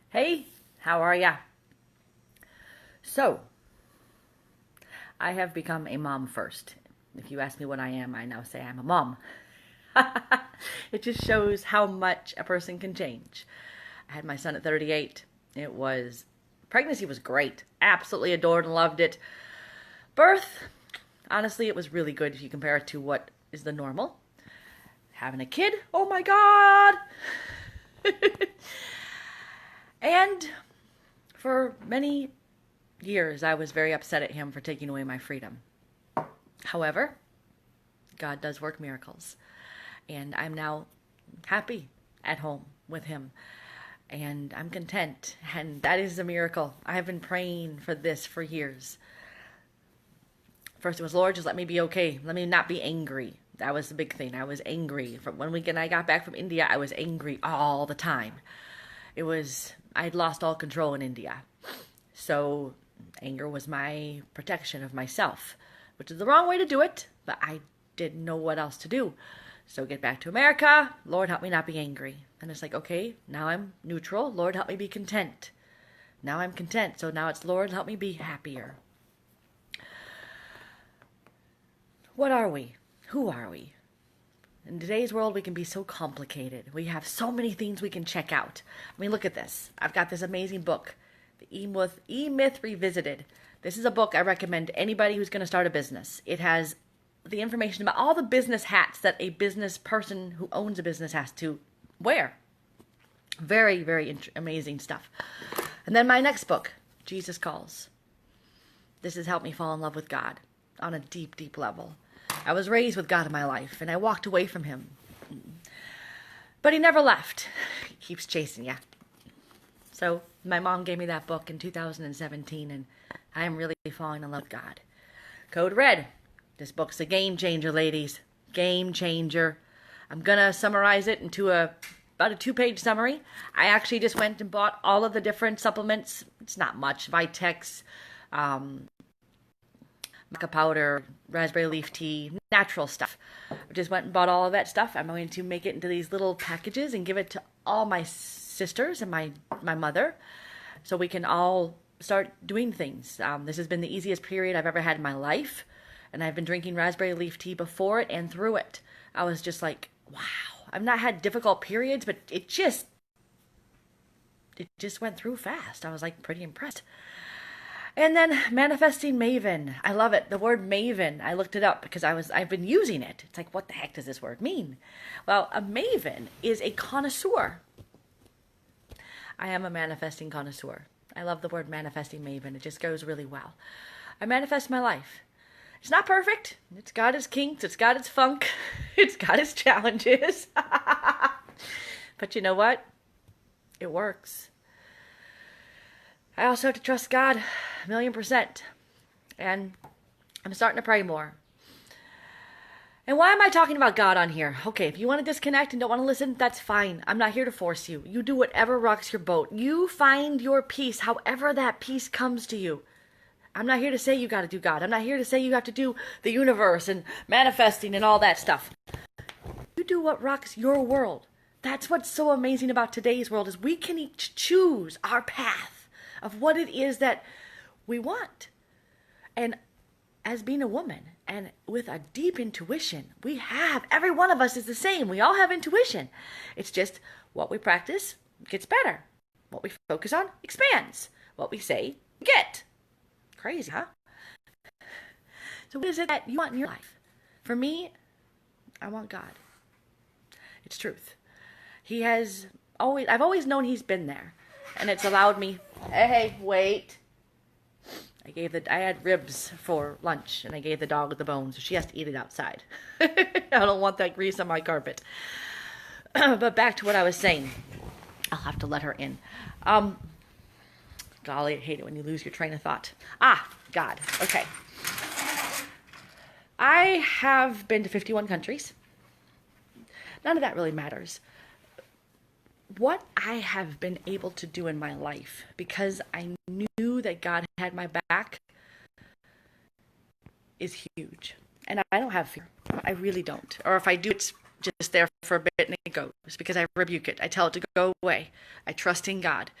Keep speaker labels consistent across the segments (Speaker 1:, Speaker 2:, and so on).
Speaker 1: Hey, how are ya? So, I have become a mom first. If you ask me what I am, I now say I'm a mom. It just shows how much a person can change. I had my son at 38. Pregnancy was great. Absolutely adored and loved it. Birth, honestly, it was really good if you compare it to what is the normal. Having a kid, oh my God! And for many years, I was very upset at him for taking away my freedom. However, God does work miracles, and I'm now happy at home with him, and I'm content, and that is a miracle. I have been praying for this for years. First, it was, Lord, just let me be okay. Let me not be angry. That was the big thing. I was angry. From when I got back from India, I was angry all the time. I'd lost all control in India. So anger was my protection of myself, which is the wrong way to do it, but I didn't know what else to do. So get back to America. Lord, help me not be angry. And it's like, okay, now I'm neutral. Lord, help me be content. Now I'm content. So now it's, Lord, help me be happier. What are we? Who are we? In today's world, we can be so complicated. We have so many things we can check out. I mean, look at this. I've got this amazing book, The E-Myth Revisited. This is a book I recommend to anybody who's going to start a business. It has the information about all the business hats that a business person who owns a business has to wear. Very, very amazing stuff. And then my next book, Jesus Calls. This has helped me fall in love with God on a deep, deep level. I was raised with God in my life, and I walked away from him. But he never left. He keeps chasing you. So my mom gave me that book in 2017, and I am really falling in love with God. Code Red. This book's a game changer, ladies. Game changer. I'm going to summarize it into about a 2-page summary. I actually just went and bought all of the different supplements. It's not much. Vitex, maca powder, raspberry leaf tea, natural stuff. I just went and bought all of that stuff. I'm going to make it into these little packages and give it to all my sisters and my mother so we can all start doing things. This has been the easiest period I've ever had in my life, and I've been drinking raspberry leaf tea before it and through it. I was just like, wow. I've not had difficult periods, but it just went through fast. I was like pretty impressed. And then Manifesting Maven. I love it. The word maven, I looked it up because I've been using it. It's like, what the heck does this word mean? Well, a maven is a connoisseur. I am a manifesting connoisseur. I love the word Manifesting Maven. It just goes really well. I manifest my life. It's not perfect. It's got its kinks. It's got its funk. It's got its challenges. But you know what? It works. I also have to trust God 1,000,000%. And I'm starting to pray more. And why am I talking about God on here? Okay, if you want to disconnect and don't want to listen, that's fine. I'm not here to force you. You do whatever rocks your boat. You find your peace, however that peace comes to you. I'm not here to say you got to do God. I'm not here to say you have to do the universe and manifesting and all that stuff. You do what rocks your world. That's what's so amazing about today's world is we can each choose our path of what it is that we want. And as being a woman and with a deep intuition, every one of us is the same. We all have intuition. It's just what we practice gets better. What we focus on expands. What we say, we get. Crazy, huh? So what is it that you want in your life? For me, I want God. It's truth. I've always known he's been there. And it's allowed me, hey, wait. I had ribs for lunch, and I gave the dog the bone, so she has to eat it outside. I don't want that grease on my carpet. But back to what I was saying. I'll have to let her in. Golly, I hate it when you lose your train of thought. God. Okay. I have been to 51 countries. None of that really matters. What I have been able to do in my life, because I knew that God had my back, is huge. And I don't have fear. I really don't. Or if I do, it's just there for a bit and it goes because I rebuke it. I tell it to go away. I trust in God.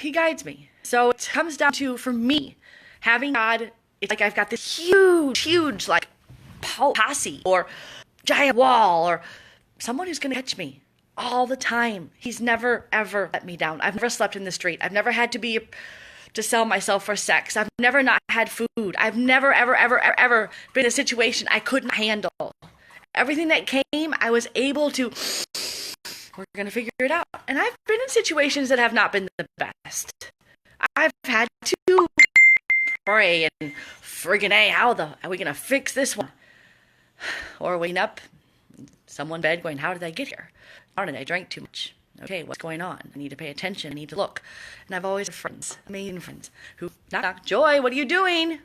Speaker 1: he guides me. So it comes down to, for me, having God, it's like I've got this huge, like, posse or giant wall or someone who's going to catch me all the time. He's never, ever let me down. I've never slept in the street. I've never had to sell myself for sex. I've never not had food. I've never, ever been in a situation I couldn't handle. Everything that came, I was able to, we're going to figure it out. And I've been in situations that have not been the best. I've had to pray and friggin' A, how are we going to fix this one? Or waking up, someone in bed going, how did I get here? How did I drink too much? Okay, what's going on? I need to pay attention. I need to look. And I've always had friends, amazing friends, who knock, Joy, what are you doing?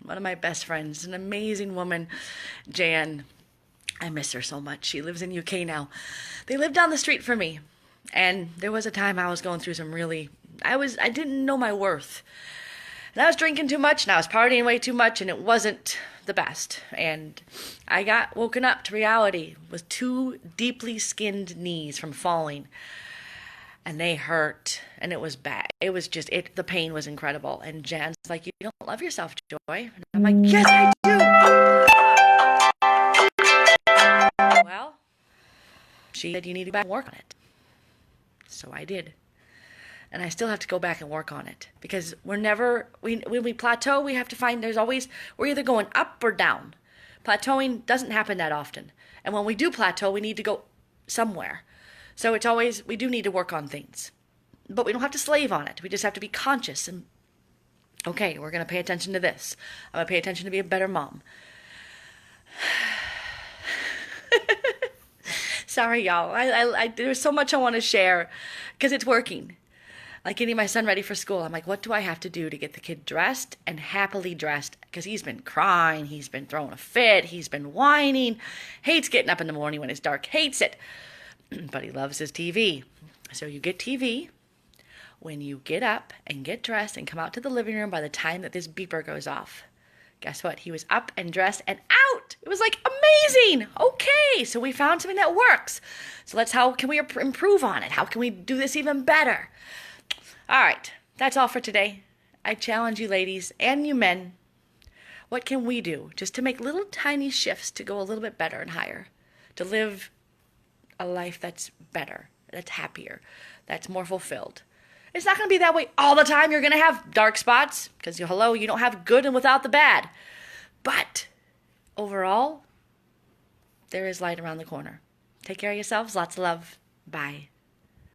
Speaker 1: One of my best friends, an amazing woman, Jan. I miss her so much. She lives in UK now. They lived down the street from me. And there was a time I was going through some I didn't know my worth. And I was drinking too much, and I was partying way too much, and it wasn't the best. And I got woken up to reality with 2 deeply skinned knees from falling. And they hurt, and it was bad. It was just, the pain was incredible. And Jan's like, you don't love yourself, Joy. And I'm like, yes, I do. Well, she said, you need to go back and work on it. So I did. And I still have to go back and work on it, because when we plateau, we have to find, we're either going up or down. Plateauing doesn't happen that often. And when we do plateau, we need to go somewhere. So we do need to work on things, but we don't have to slave on it. We just have to be conscious and, okay, we're going to pay attention to this. I'm going to pay attention to be a better mom. Sorry, y'all. There's so much I want to share because it's working. Like getting my son ready for school. I'm like, what do I have to do to get the kid dressed and happily dressed? Because he's been crying. He's been throwing a fit. He's been whining. Hates getting up in the morning when it's dark. Hates it. But he loves his TV. So you get TV. When you get up and get dressed and come out to the living room by the time that this beeper goes off, guess what? He was up and dressed and out. It was like amazing. Okay, so we found something that works. So how can we improve on it? How can we do this even better? All right, that's all for today. I challenge you ladies and you men. What can we do just to make little tiny shifts to go a little bit better and higher? To live a life that's better, that's happier, that's more fulfilled. It's not going to be that way all the time. You're going to have dark spots because, you don't have good and without the bad. But overall, there is light around the corner. Take care of yourselves. Lots of love. Bye.